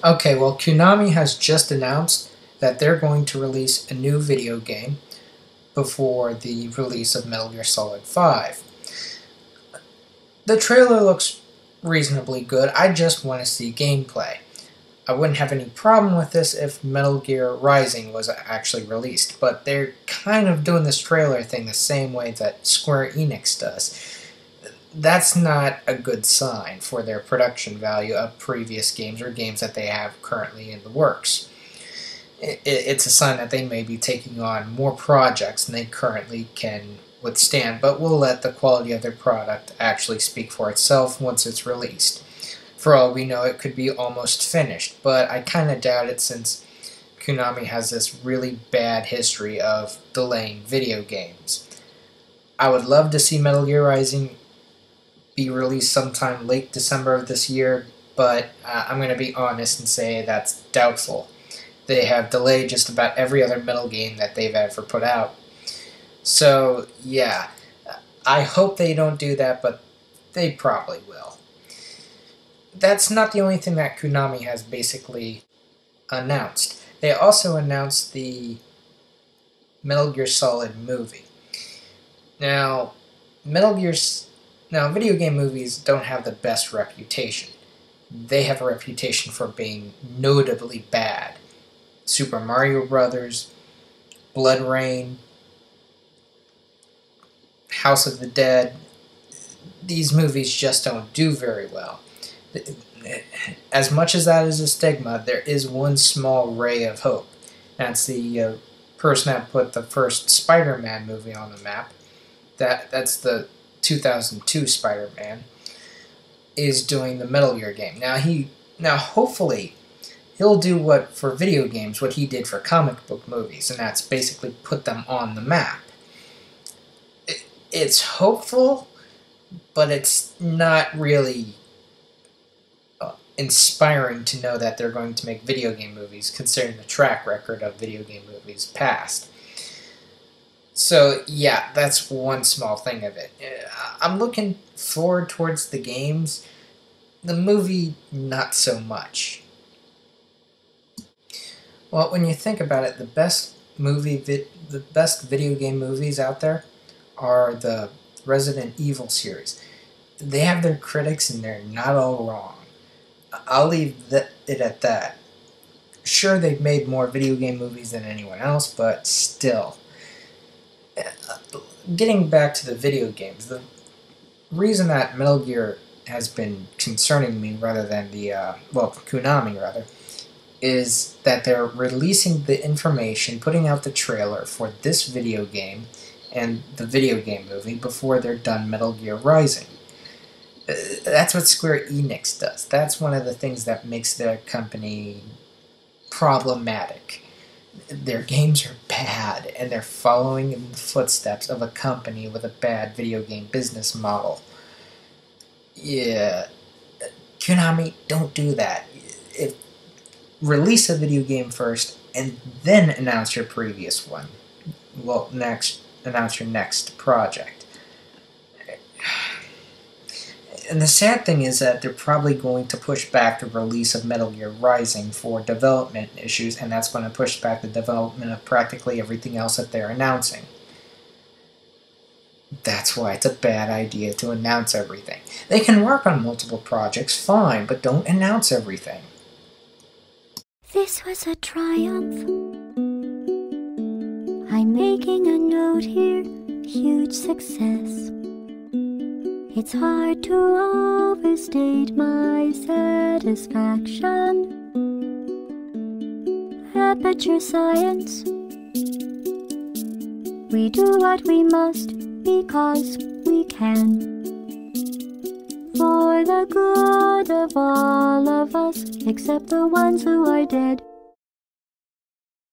Okay, well, Konami has just announced that they're going to release a new video game before the release of Metal Gear Solid 5. The trailer looks reasonably good. I just want to see gameplay. I wouldn't have any problem with this if Metal Gear Rising was actually released, but they're kind of doing this trailer thing the same way that Square Enix does. That's not a good sign for their production value of previous games or games that they have currently in the works. It's a sign that they may be taking on more projects than they currently can withstand, but we'll let the quality of their product actually speak for itself once it's released. For all we know, it could be almost finished, but I kind of doubt it since Konami has this really bad history of delaying video games. I would love to see Metal Gear Rising be released sometime late December of this year, but I'm going to be honest and say that's doubtful. They have delayed just about every other Metal game that they've ever put out. So, yeah, I hope they don't do that, but they probably will. That's not the only thing that Konami has basically announced. They also announced the Metal Gear Solid movie. Now, video game movies don't have the best reputation. They have a reputation for being notably bad. Super Mario Brothers, Blood Rain, House of the Dead, these movies just don't do very well. As much as that is a stigma, there is one small ray of hope. That's the person that put the first Spider-Man movie on the map. That's the 2002 Spider-Man, is doing the Metal Gear game. Now hopefully he'll do what for video games what he did for comic book movies, and that's basically put them on the map. It's hopeful, but it's not really inspiring to know that they're going to make video game movies, considering the track record of video game movies past. So, yeah, that's one small thing of it. I'm looking forward towards the games. The movie, not so much. Well, when you think about it, the best video game movies out there are the Resident Evil series. They have their critics, and they're not all wrong. I'll leave it at that. Sure, they've made more video game movies than anyone else, but still. Getting back to the video games, the reason that Metal Gear has been concerning me rather than Konami rather, is that they're releasing the information, putting out the trailer for this video game and the video game movie before they're done Metal Gear Rising. That's what Square Enix does. That's one of the things that makes their company problematic. Their games are bad, and they're following in the footsteps of a company with a bad video game business model. Yeah, Konami, don't do that. Release a video game first, and then announce your previous one. Well, announce your next project. And the sad thing is that they're probably going to push back the release of Metal Gear Rising for development issues, and that's going to push back the development of practically everything else that they're announcing. That's why it's a bad idea to announce everything. They can work on multiple projects, fine, but don't announce everything. This was a triumph. I'm making a note here, huge success. It's hard to overstate my satisfaction. Aperture Science. We do what we must because we can. For the good of all of us, except the ones who are dead.